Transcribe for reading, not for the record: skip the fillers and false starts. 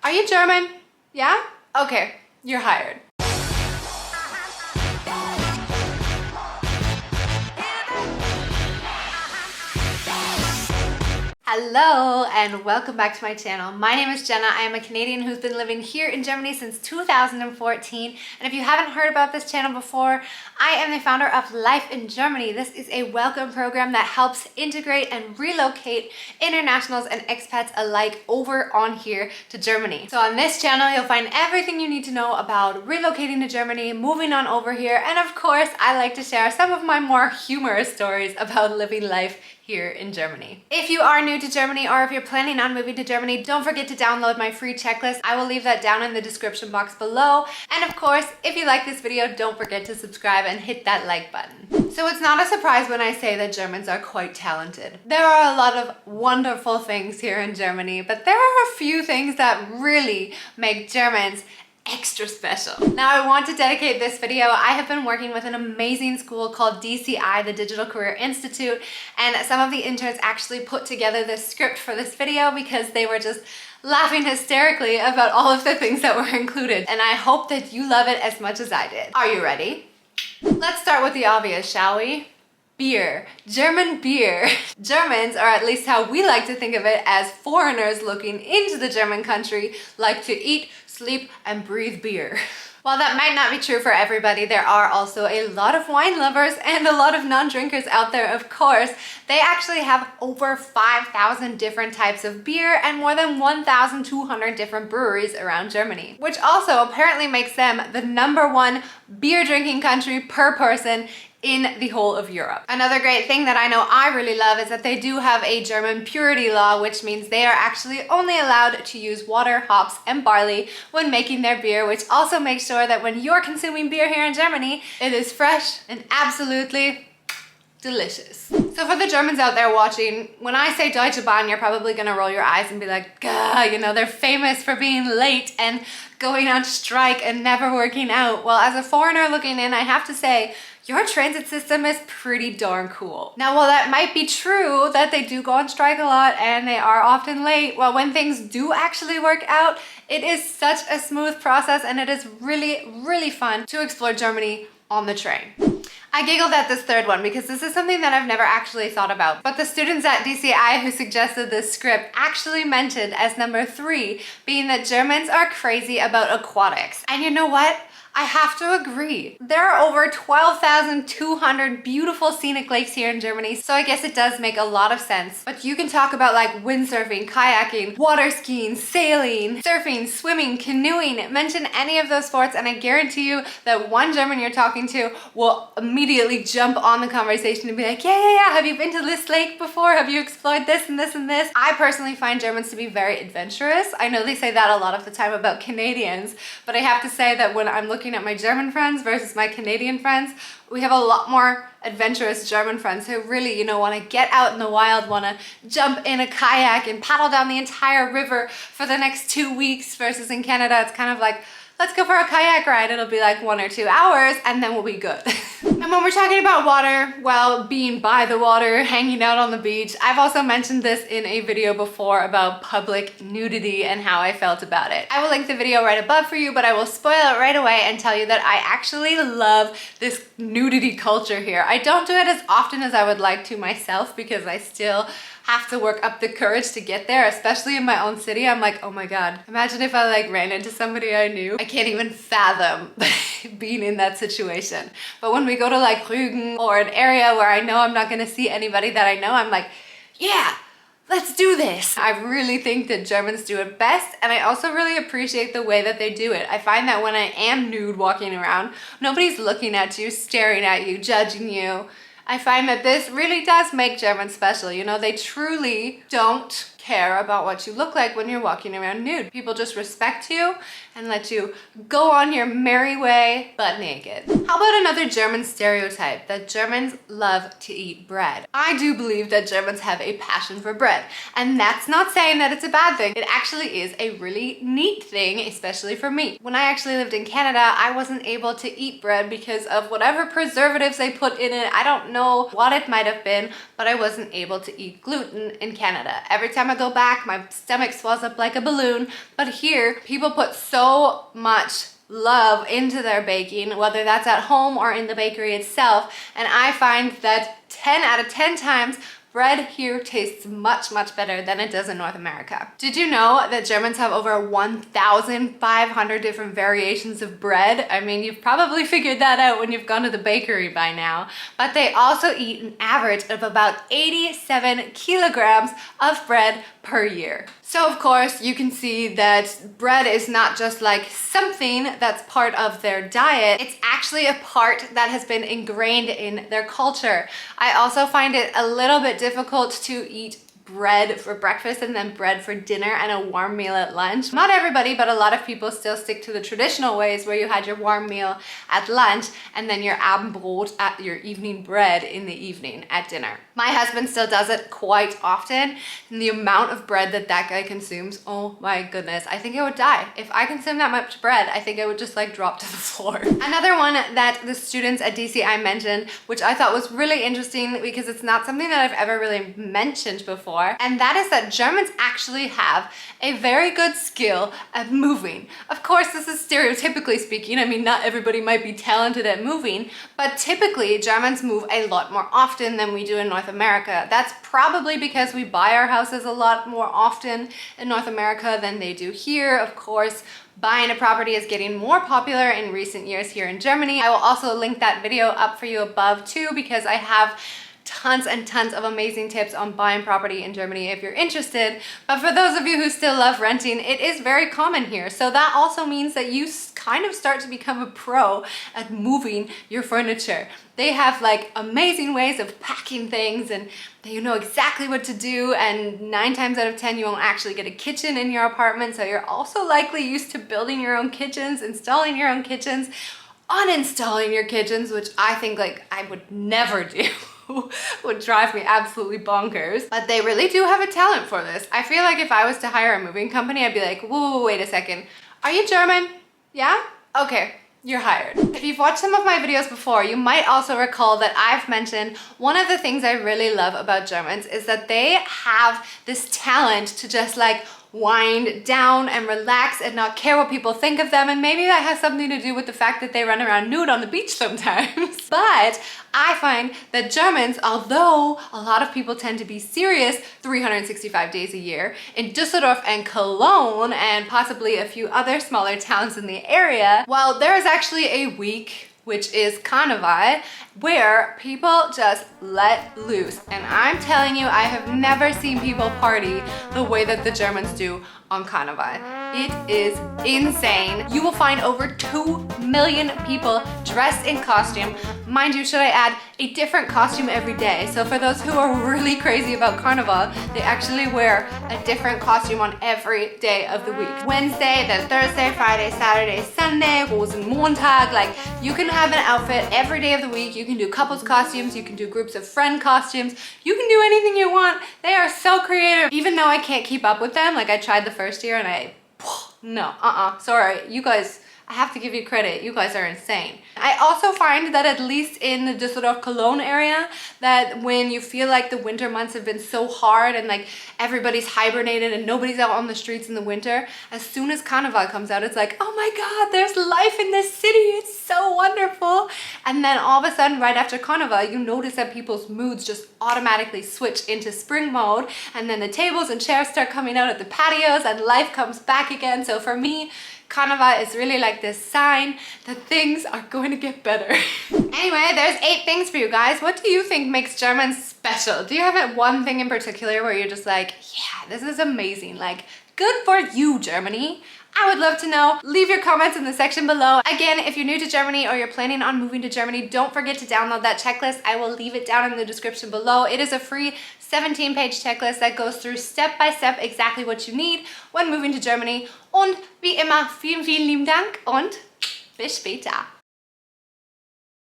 Are you German? Yeah? Okay, you're hired. Hello and welcome back to my channel. My name is Jenna. I am a Canadian who's been living here in Germany since 2014. And if you haven't heard about this channel before, I am the founder of Life in Germany. This is a welcome program that helps integrate and relocate internationals and expats alike over on here to Germany. So on this channel, you'll find everything you need to know about relocating to Germany, moving on over here, and of course, I like to share some of my more humorous stories about living life here in Germany. If you are new to Germany or if you're planning on moving to Germany, don't forget to download my free checklist. I will leave that down in the description box below. And of course, if you like this video, don't forget to subscribe and hit that like button. So it's not a surprise when I say that Germans are quite talented. There are a lot of wonderful things here in Germany, but there are a few things that really make Germans extra special. Now I want to dedicate this video. I have been working with an amazing school called DCI, the Digital Career Institute, and some of the interns actually put together this script for this video because they were just laughing hysterically about all of the things that were included, and I hope that you love it as much as I did. Are you ready? Let's start with the obvious, shall we? Beer. German beer. Germans, or at least how we like to think of it as foreigners looking into the German country, like to eat, sleep, and breathe beer. While that might not be true for everybody, there are also a lot of wine lovers and a lot of non-drinkers out there, of course. They actually have over 5,000 different types of beer and more than 1,200 different breweries around Germany, which also apparently makes them the #1 beer drinking country per person in the whole of Europe. Another great thing that I know I really love is that they do have a German purity law, which means they are actually only allowed to use water, hops, and barley when making their beer, which also makes sure that when you're consuming beer here in Germany, it is fresh and absolutely delicious. So for the Germans out there watching, when I say Deutsche Bahn, you're probably gonna roll your eyes and be like, gah, you know, they're famous for being late and going on strike and never working out. Well, as a foreigner looking in, I have to say, your transit system is pretty darn cool. Now, while that might be true that they do go on strike a lot and they are often late, well, when things do actually work out, it is such a smooth process and it is really, really fun to explore Germany on the train. I giggled at this third one because this is something that I've never actually thought about, but the students at DCI who suggested this script actually mentioned as #3 being that Germans are crazy about aquatics. And you know what? I have to agree. There are over 12,200 beautiful scenic lakes here in Germany, so I guess it does make a lot of sense. But you can talk about like windsurfing, kayaking, water skiing, sailing, surfing, swimming, canoeing, mention any of those sports and I guarantee you that one German you're talking to will immediately jump on the conversation and be like, yeah, have you been to this lake before? Have you explored this and this and this? I personally find Germans to be very adventurous. I know they say that a lot of the time about Canadians, but I have to say that when I'm looking at my German friends versus my Canadian friends, we have a lot more adventurous German friends who really, you know, want to get out in the wild, want to jump in a kayak and paddle down the entire river for the next 2 weeks, versus in Canada, it's kind of like, let's go for a kayak ride. It'll be like 1 or 2 hours and then we'll be good. And when we're talking about water, well, being by the water, hanging out on the beach, I've also mentioned this in a video before about public nudity and how I felt about it. I will link the video right above for you, but I will spoil it right away and tell you that I actually love this nudity culture here. I don't do it as often as I would like to myself because I still have to work up the courage to get there, especially in my own city. I'm like, oh my God, imagine if I like ran into somebody I knew. I can't even fathom being in that situation. But when we go to like Rügen or an area where I know I'm not gonna see anybody that I know, I'm like, yeah, let's do this. I really think that Germans do it best, and I also really appreciate the way that they do it. I find that when I am nude walking around, nobody's looking at you, staring at you, judging you. I find that this really does make Germans special. You know, they truly don't care about what you look like when you're walking around nude. People just respect you and let you go on your merry way butt naked. How about another German stereotype, that Germans love to eat bread? I do believe that Germans have a passion for bread, and that's not saying that it's a bad thing. It actually is a really neat thing, especially for me. When I actually lived in Canada, I wasn't able to eat bread because of whatever preservatives they put in it. I don't know what it might have been, but I wasn't able to eat gluten in Canada. Every time I go back, my stomach swells up like a balloon. But here, people put so much love into their baking, whether that's at home or in the bakery itself. And I find that 10 out of 10 times, bread here tastes much, much better than it does in North America. Did you know that Germans have over 1,500 different variations of bread? I mean, you've probably figured that out when you've gone to the bakery by now. But they also eat an average of about 87 kilograms of bread per year. So of course you can see that bread is not just like something that's part of their diet, it's actually a part that has been ingrained in their culture. I also find it a little bit difficult to eat bread for breakfast and then bread for dinner and a warm meal at lunch. Not everybody, but a lot of people still stick to the traditional ways where you had your warm meal at lunch and then your Abendbrot, at your evening bread in the evening at dinner. My husband still does it quite often, and the amount of bread that that guy consumes, oh my goodness, I think I would die. If I consumed that much bread, I think I would just like drop to the floor. Another one that the students at DCI mentioned, which I thought was really interesting because it's not something that I've ever really mentioned before, and that is that Germans actually have a very good skill at moving. Of course, this is stereotypically speaking. I mean, not everybody might be talented at moving, but typically Germans move a lot more often than we do in North America. That's probably because we buy our houses a lot more often in North America than they do here. Of course, buying a property is getting more popular in recent years here in Germany. I will also link that video up for you above too, because I have tons and tons of amazing tips on buying property in Germany if you're interested. But for those of you who still love renting, it is very common here. So that also means that you kind of start to become a pro at moving your furniture. They have like amazing ways of packing things and you know exactly what to do, and 9 times out of 10 you won't actually get a kitchen in your apartment, so you're also likely used to building your own kitchens, installing your own kitchens, uninstalling your kitchens, which I think like I would never do. Would drive me absolutely bonkers. But they really do have a talent for this. I feel like if I was to hire a moving company, I'd be like, whoa, wait a second. Are you German? Yeah? Okay, you're hired. If you've watched some of my videos before, you might also recall that I've mentioned one of the things I really love about Germans is that they have this talent to just like wind down and relax and not care what people think of them, and maybe that has something to do with the fact that they run around nude on the beach sometimes. But I find that Germans, although a lot of people tend to be serious 365 days a year, in Düsseldorf and Cologne and possibly a few other smaller towns in the area, well, there is actually a week which is Carnival, where people just let loose. And I'm telling you, I have never seen people party the way that the Germans do on Carnival. It is insane. You will find over 2 million people dressed in costume. Mind you, should I add, a different costume every day. So for those who are really crazy about Carnival, they actually wear a different costume on every day of the week. Wednesday, then Thursday, Friday, Saturday, Sunday, Rosenmontag. Like, you can have an outfit every day of the week. You can do couples costumes, you can do groups of friend costumes, you can do anything you want. They are so creative. Even though I can't keep up with them, like I tried the first year and sorry, you guys, I have to give you credit. You guys are insane. I also find that at least in the Düsseldorf Cologne area, that when you feel like the winter months have been so hard and like everybody's hibernated and nobody's out on the streets in the winter, as soon as Carnival comes out, it's like, oh my God, there's life in this city. It's so wonderful. And then all of a sudden, right after Carnival, you notice that people's moods just automatically switch into spring mode. And then the tables and chairs start coming out at the patios and life comes back again. So for me, Carnival is really like this sign that things are going to get better. Anyway, there's 8 things for you guys. What do you think makes Germans special? Do you have one thing in particular where you're just like, yeah, this is amazing. Like, good for you, Germany. I would love to know. Leave your comments in the section below. Again, if you're new to Germany or you're planning on moving to Germany, don't forget to download that checklist. I will leave it down in the description below. It is a free 17-page checklist that goes through step by step exactly what you need when moving to Germany. Und wie immer, vielen, vielen lieben Dank und bis später.